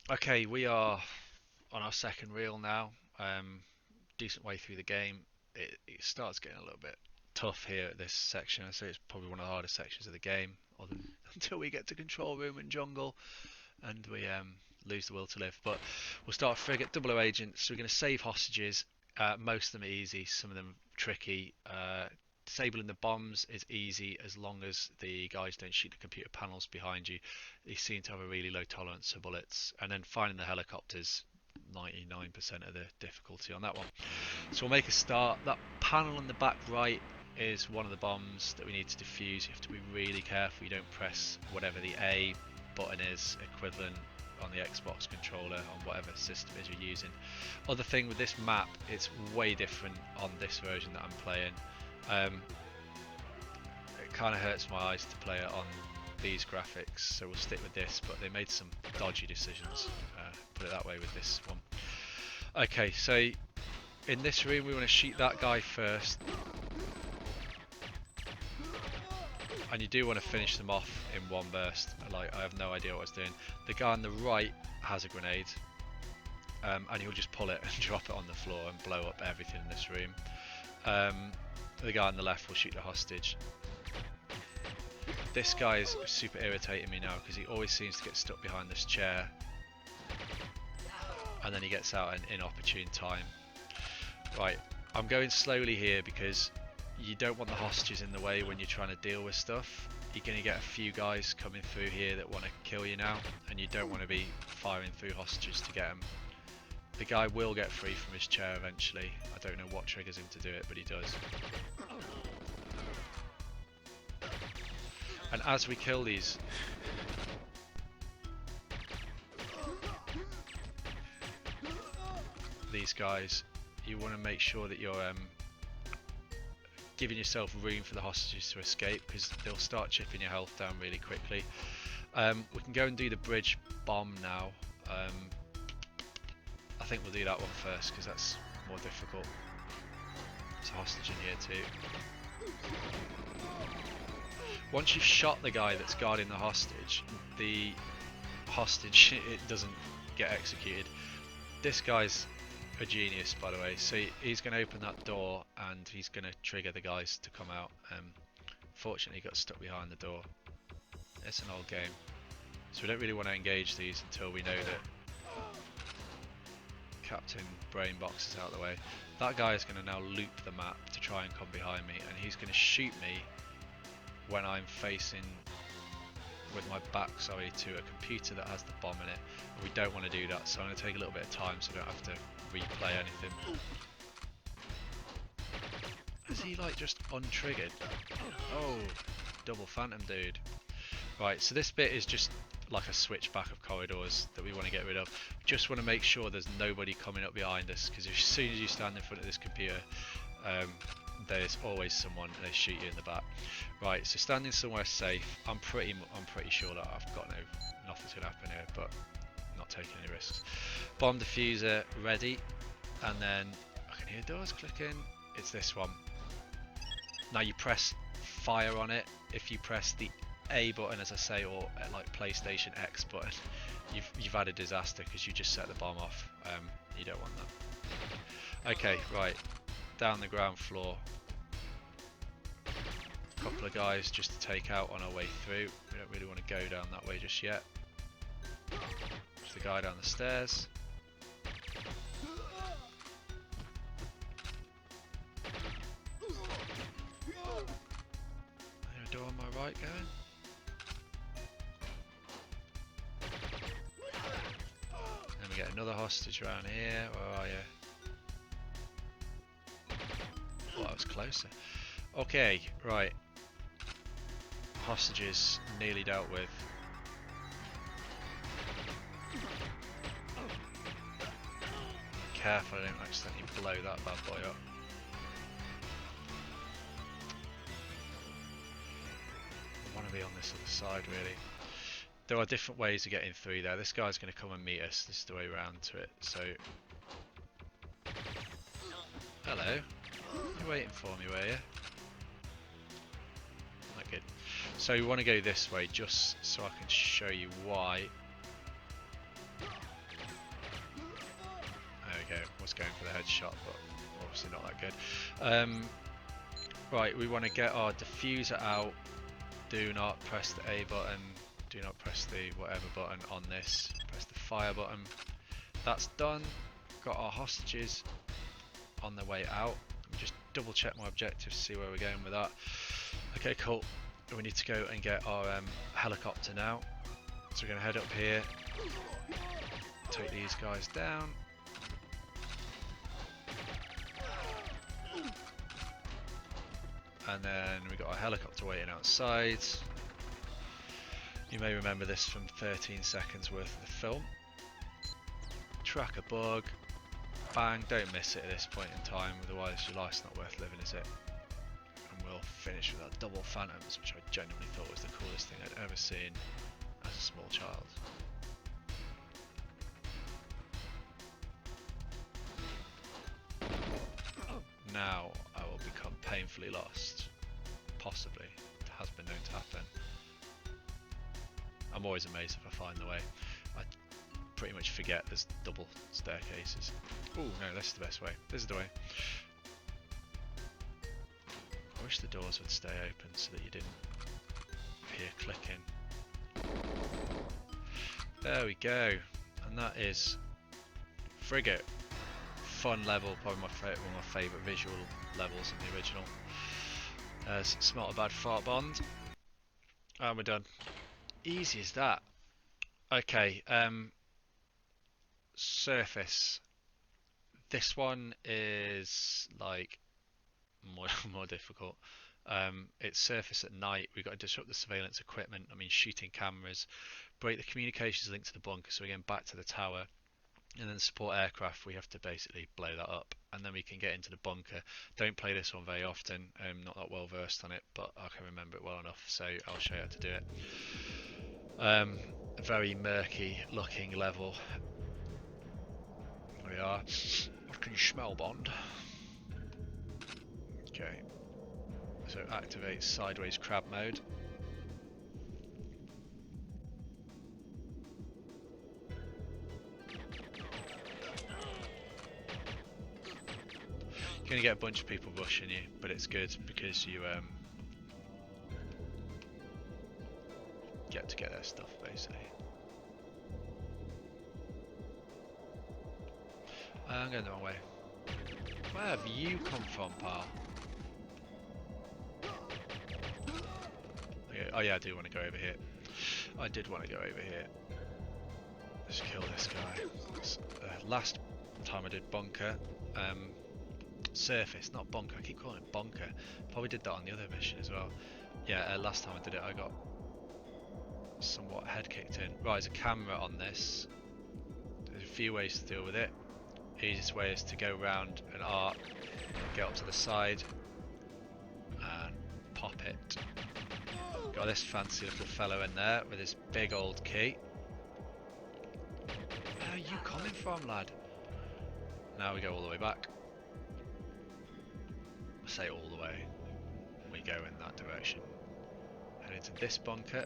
Okay, we are on our second reel now. Decent way through the game. It starts getting a little bit tough here at this section. I'd say it's probably one of the hardest sections of the game, other than, until we get to control room and jungle and we lose the will to live. But we'll start frigate, double O agents. We're going to save hostages. Most of them are easy, some of them tricky. Disabling the bombs is easy as long as the guys don't shoot the computer panels behind you. They seem to have a really low tolerance for bullets. And then finding the helicopters, 99% of the difficulty on that one. So we'll make a start. That panel on the back right is one of the bombs that we need to defuse. You have to be really careful you don't press whatever the A button is equivalent on the Xbox controller on whatever system it is you're using. Other thing with this map, it's way different on this version that I'm playing. It kind of hurts my eyes to play it on these graphics, so we'll stick with this, but they made some dodgy decisions, put it that way, with this one. Okay, so in this room we want to shoot that guy first, and you do want to finish them off in one burst. Like, I have no idea what I was doing. The guy on the right has a grenade, and he'll just pull it and drop it on the floor and blow up everything in this room. The guy on the left will shoot the hostage. This guy is super irritating me now because he always seems to get stuck behind this chair, and then he gets out at an inopportune time. Right, I'm going slowly here because you don't want the hostages in the way when you're trying to deal with stuff. You're going to get a few guys coming through here that want to kill you now, and you don't want to be firing through hostages to get them. The guy will get free from his chair eventually. I don't know what triggers him to do it, but he does. And as we kill these guys, you want to make sure that you're giving yourself room for the hostages to escape, because they'll start chipping your health down really quickly. We can go and do the bridge bomb now. I think we'll do that one first because that's more difficult. There's a hostage in here too. Once you've shot the guy that's guarding the hostage it doesn't get executed. This guy's a genius, by the way, so he's going to open that door and he's going to trigger the guys to come out. Fortunately he got stuck behind the door. It's an old game, so we don't really want to engage these until we know that Captain Brainbox is out of the way. That guy is going to now loop the map to try and come behind me, and he's going to shoot me when I'm facing with my back, to a computer that has the bomb in it. And we don't want to do that, so I'm going to take a little bit of time so I don't have to replay anything. Is he like just untriggered? Oh, double phantom dude. Right, so this bit is just like a switchback of corridors that we want to get rid of. Just want to make sure there's nobody coming up behind us, because as soon as you stand in front of this computer, there's always someone and they shoot you in the back. Right, so standing somewhere safe. I'm pretty sure that I've got nothing's gonna happen here, but not taking any risks. Bomb diffuser ready, and then I can hear doors clicking. It's this one. Now you press fire on it. If you press the A button, as I say, or like PlayStation X button, you've had a disaster because you just set the bomb off. You don't want that. Okay, right, down the ground floor. A couple of guys just to take out on our way through. We don't really want to go down that way just yet. There's the guy down the stairs. Is there a door on my right going? Then we get another hostage around here. Where are you? Oh, that was closer. Okay, right. Hostages nearly dealt with. Careful I don't accidentally blow that bad boy up. I want to be on this other side really. There are different ways of getting through there. This guy's going to come and meet us. This is the way around to it. So, hello. You're waiting for me, were you? Not good. So you want to go this way just so I can show you why. was going for the headshot, but obviously not that good. Right, we want to get our diffuser out. Do not press the A button. Do not press the whatever button on this. Press the fire button. That's done. Got our hostages on their way out. Just double check my objectives to see where we're going with that. Okay, cool. We need to go and get our helicopter now. So we're going to head up here. Take these guys down. And then we got our helicopter waiting outside. You may remember this from 13 seconds worth of the film. Track a bug. Bang, don't miss it at this point in time, otherwise your life's not worth living, is it? And we'll finish with our double phantoms, which I genuinely thought was the coolest thing I'd ever seen as a small child. Now I will become painfully lost. Possibly. It has been known to happen. I'm always amazed if I find the way. I pretty much forget there's double staircases. Oh no, this is the best way. This is the way. I wish the doors would stay open so that you didn't hear clicking. There we go. And that is Frigate. Fun level, probably one of my favourite visual levels in the original. Smelt a bad fart bond. And we're done. Easy as that. Okay, surface. This one is like more difficult. It's surface at night. We've got to disrupt the surveillance equipment. I mean, shooting cameras, break the communications link to the bunker. So we're getting back to the tower. And then support aircraft, we have to basically blow that up, and then we can get into the bunker. Don't play this one very often, I'm not that well versed on it, but I can remember it well enough, so I'll show you how to do it. A very murky looking level. There we are. What can you smell, Bond? Okay, so activate sideways crab mode. You're going to get a bunch of people rushing you, but it's good because you get to get their stuff basically. I'm going the wrong way. Where have you come from, pal? Okay. Oh yeah, I do want to go over here. I did want to go over here. Let's kill this guy. Last time I did bunker. Surface, not bunker. I keep calling it bunker. Probably did that on the other mission as well. Yeah, last time I did it, I got somewhat head kicked in. Right, there's a camera on this. There's a few ways to deal with it. Easiest way is to go around an arc, get up to the side, and pop it. Got this fancy little fellow in there with his big old key. Where are you coming from, lad? Now we go all the way back. Say all the way, we go in that direction. Head into this bunker.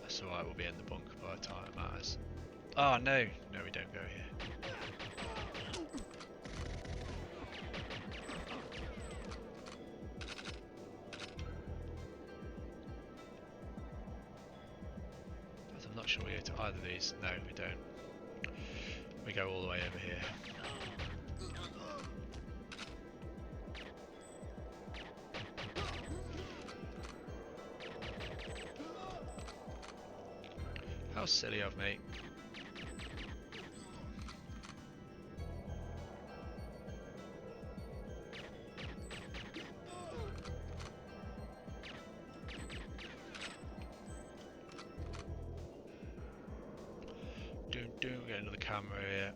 That's alright, we'll be in the bunker by the time it matters. Oh no, no we don't go here. I'm not sure we go to either of these. No, we don't. We go all the way over here. How silly of me. Get another camera here.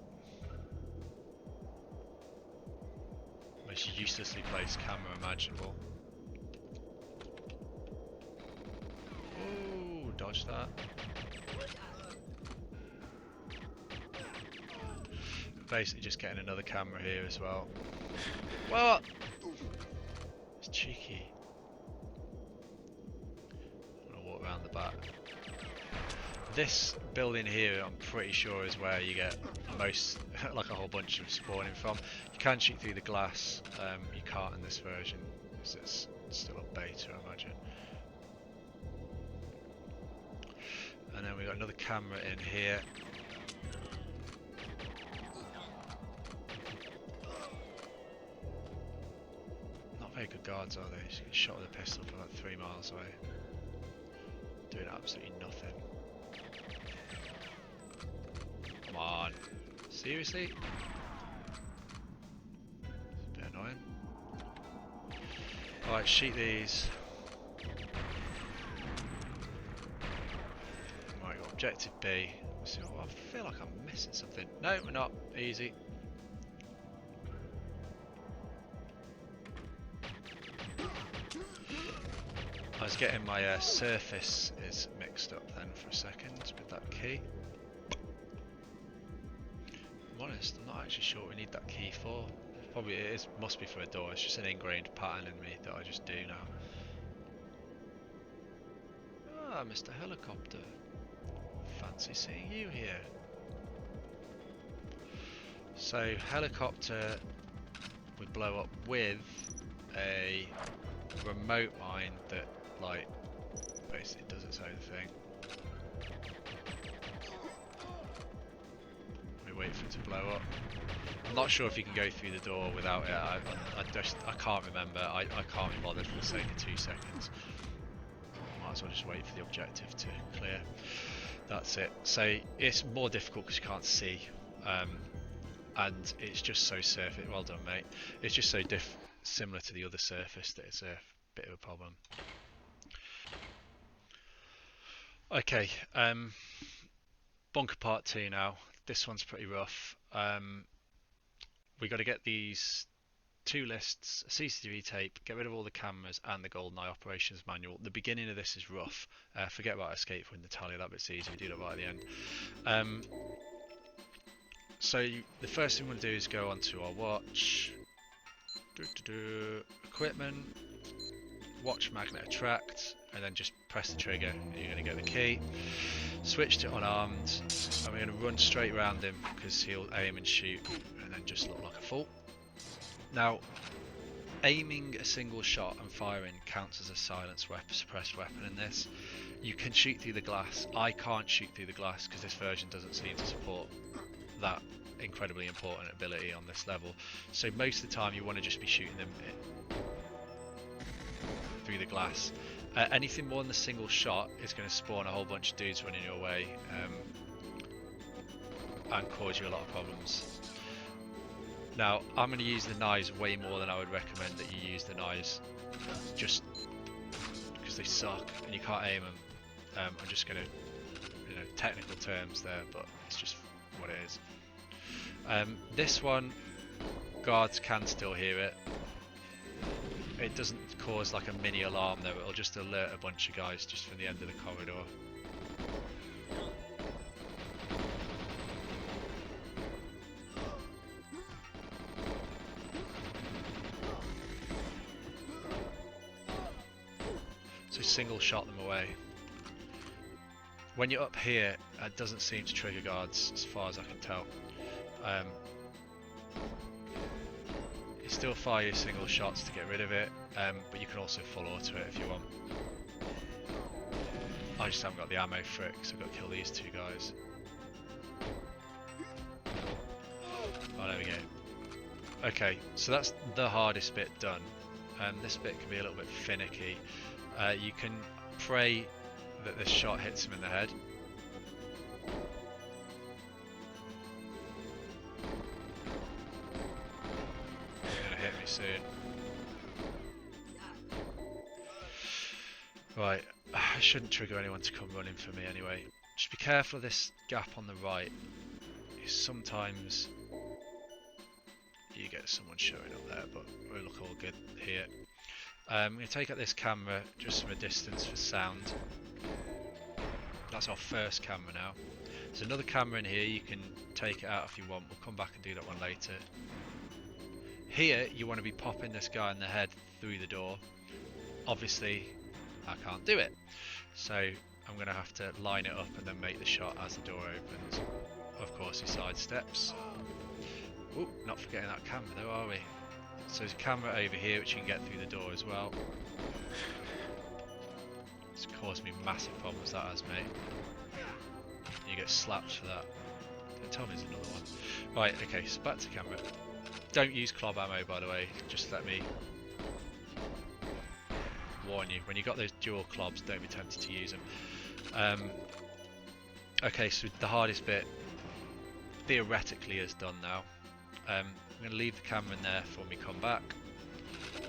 Most uselessly placed camera imaginable. Ooh, dodge that. Basically just getting another camera here as well. What? It's cheeky. I'm gonna walk combat. This building here, I'm pretty sure, is where you get most, like a whole bunch of spawning from. You can shoot through the glass, you can't in this version, because it's still a beta, I imagine. And then we've got another camera in here. Not very good guards, are they? Just get shot with a pistol from like 3 miles away. Doing absolutely nothing. Come on. Seriously? It's a bit annoying. Alright, shoot these. Right, got objective B. So, I feel like I'm missing something. No, we're not. Easy. I was getting my surface is mixed up then for a second with that key. I'm honest, I'm not actually sure what we need that key for. Probably it is, must be for a door. It's just an ingrained pattern in me that I just do now. Ah, Mr. Helicopter. Fancy seeing you here. So helicopter would blow up with a remote mine that, like, basically does its own thing. We wait for it to blow up. I'm not sure if you can go through the door without it. I can't remember. I can't be bothered for the sake of 2 seconds. Might as well just wait for the objective to clear. That's it. So it's more difficult because you can't see, and it's just so surface. Well done, mate. It's just so similar to the other surface that it's a bit of a problem. Okay, bunker part 2 now. This one's pretty rough. We got to get these 2 lists, a CCTV tape, get rid of all the cameras and the GoldenEye operations manual. The beginning of this is rough. Forget about escape with Natalya, that bit's easy, we do that right at the end. So the first thing we want to do is go onto our watch, equipment, watch magnet attract, and then just press the trigger and you're going to get the key. Switch to unarmed, and we're going to run straight around him because he'll aim and shoot and then just look like a fool. Now, aiming a single shot and firing counts as a silenced weapon, suppressed weapon in this. You can shoot through the glass. I can't shoot through the glass because this version doesn't seem to support that incredibly important ability on this level. So most of the time you want to just be shooting them through the glass. Anything more than a single shot is going to spawn a whole bunch of dudes running your way and cause you a lot of problems. Now, I'm going to use the knives way more than I would recommend that you use the knives, just because they suck and you can't aim them. I'm just going to, technical terms there, but it's just what it is. This one, guards can still hear it. It doesn't cause like a mini alarm though, it'll just alert a bunch of guys just from the end of the corridor. So single shot them away. When you're up here, it doesn't seem to trigger guards as far as I can tell. You still fire your single shots to get rid of it, but you can also full auto it if you want. I just haven't got the ammo for it because I've got to kill these 2 guys. Oh, there we go. Okay, so that's the hardest bit done. This bit can be a little bit finicky. You can pray that this shot hits him in the head. It's gonna hit me soon. Right, I shouldn't trigger anyone to come running for me anyway. Just be careful of this gap on the right. Sometimes you get someone showing up there, but we look all good here. I'm going to take out this camera just from a distance for sound. That's our first camera now. There's another camera in here, you can take it out if you want. We'll come back and do that one later. Here you want to be popping this guy in the head through the door. Obviously I can't do it. So I'm going to have to line it up and then make the shot as the door opens. Of course he sidesteps. Oop, not forgetting that camera though, are we? So there's a camera over here which you can get through the door as well. It's caused me massive problems, that has, mate. You get slapped for that. Don't tell me there's another one. Right, okay, so back to camera. Don't use clob ammo, by the way, just let me warn you. When you've got those dual clobs, don't be tempted to use them. Okay, so the hardest bit theoretically is done now. I'm going to leave the camera in there for when we come back.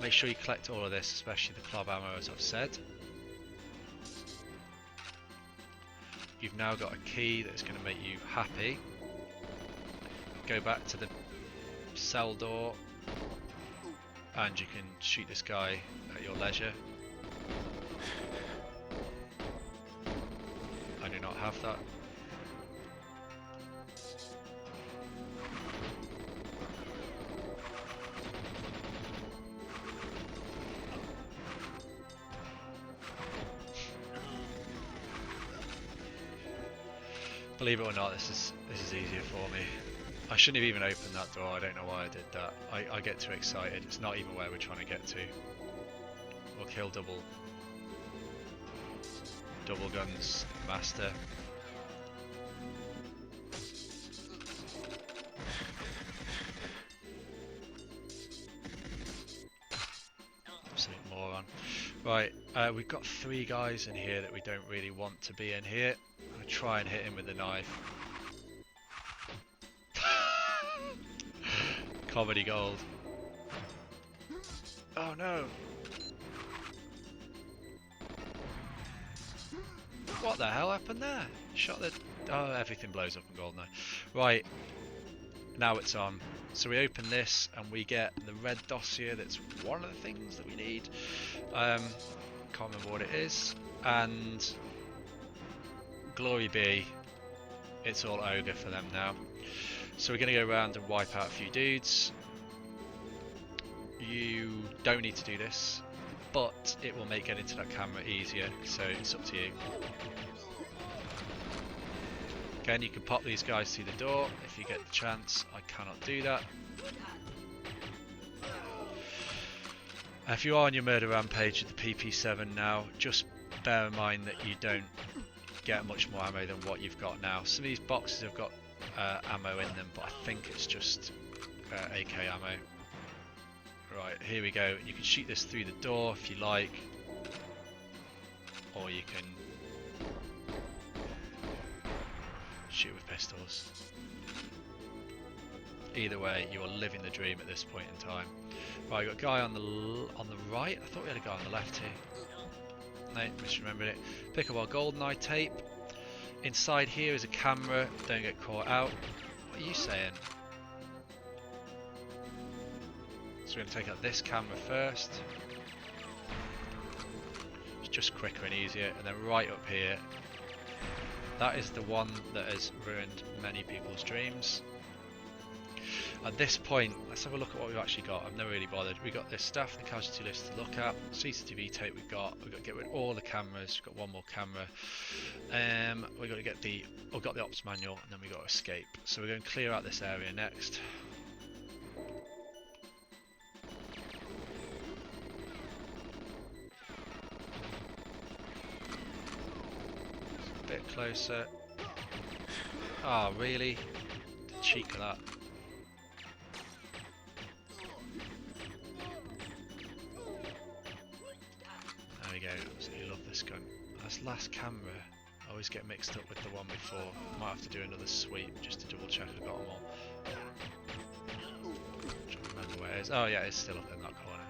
Make sure you collect all of this, especially the clob ammo, as I've said. You've now got a key that's going to make you happy. Go back to the cell door and you can shoot this guy at your leisure. I do not have that. Believe it or not, this is easier for me. I shouldn't have even opened that door. I don't know why I did that. I get too excited. It's not even where we're trying to get to. We'll kill double guns, master. Absolute moron. Right, we've got 3 guys in here that we don't really want to be in here. I'm going to try and hit him with the knife. Comedy gold. Oh no! What the hell happened there? Shot the... Oh, everything blows up in GoldenEye. Right, now it's on. So we open this and we get the red dossier. That's one of the things that we need. Can't remember what it is. And glory be, it's all ogre for them now. So we're going to go around and wipe out a few dudes. You don't need to do this, but it will make getting to that camera easier, so it's up to you. Again, you can pop these guys through the door if you get the chance. I cannot do that. If you are on your murder rampage with the PP7 now, just bear in mind that you don't get much more ammo than what you've got now. Some of these boxes have got ammo in them, but I think it's just AK ammo. Right, here we go. You can shoot this through the door if you like, or you can shoot with pistols. Either way, you are living the dream at this point in time. Right, got a guy on the right. I thought we had a guy on the left here. No, misremembered it. Pick up our GoldenEye tape. Inside here is a camera. Don't get caught out. What are you saying? So we're going to take out this camera first. It's just quicker and easier. And then right up here, that is the one that has ruined many people's dreams. At this point, let's have a look at what we've actually got. I've never really bothered. We've got this staff and the casualty list to look at. CCTV tape we've got to get rid of all the cameras. We've got one more camera. We've got to get the... We've got the ops manual, and then we've got to escape. So we're going to clear out this area next. A bit closer. Ah, oh, really? The cheek of that. There we go. So you love this gun. That's last camera. I always get mixed up with the one before. Might have to do another sweep just to double check I got them all. Trying to remember where it is. Oh yeah, it's still up in that corner.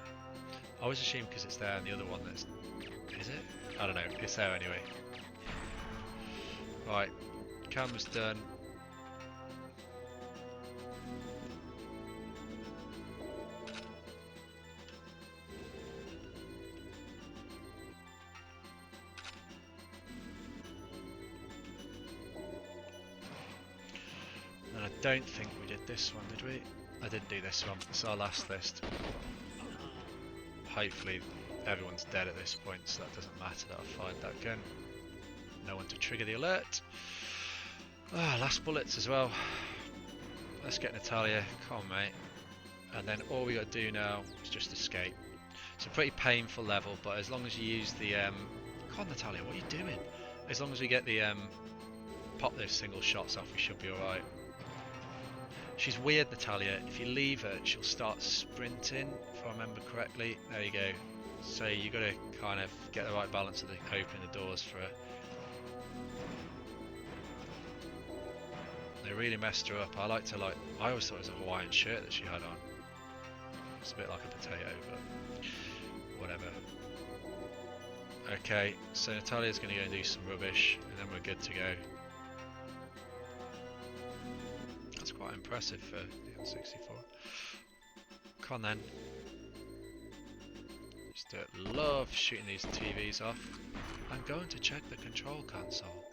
I always assume because it's there and the other one that's... Is it? I don't know. It's there anyway. Right. Camera's done. And I don't think we did this one, did we? I didn't do this one. It's our last list. Hopefully everyone's dead at this point, so that doesn't matter that I fired that gun. know when to trigger the alert. Last bullets as well. Let's get Natalya. Come on, mate. And then all we got to do now is just escape. It's a pretty painful level, but as long as you use the come on, Natalya, what are you doing? As long as we get the pop those single shots off, we should be alright. She's weird, Natalya. If you leave her, she'll start sprinting, if I remember correctly. There you go. So you got to kind of get the right balance of opening the doors for her. They really messed her up. I always thought it was a Hawaiian shirt that she had on. It's a bit like a potato, but whatever. Okay, so Natalya's going to go and do some rubbish, and then we're good to go. That's quite impressive for the N64. Come on then. Just love shooting these TVs off. I'm going to check the control console.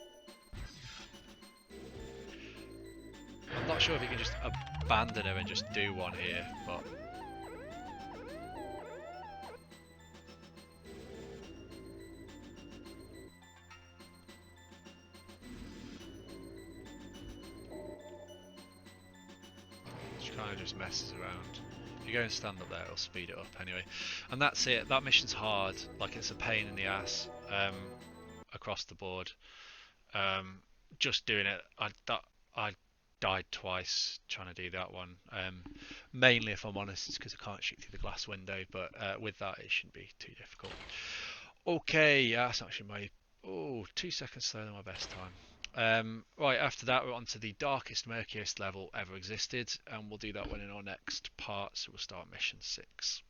I'm not sure if you can just abandon her and just do one here, but... she kind of just messes around. If you go and stand up there, it'll speed it up anyway. And that's it. That mission's hard. Like, it's a pain in the ass across the board. Just doing it, I died twice trying to do that one. Mainly, if I'm honest, it's because I can't shoot through the glass window, but with that it shouldn't be too difficult. Okay, that's actually my 2 seconds slower than my best time. Right, after that we're on to the darkest, murkiest level ever existed, and we'll do that one in our next part, so we'll start mission 6.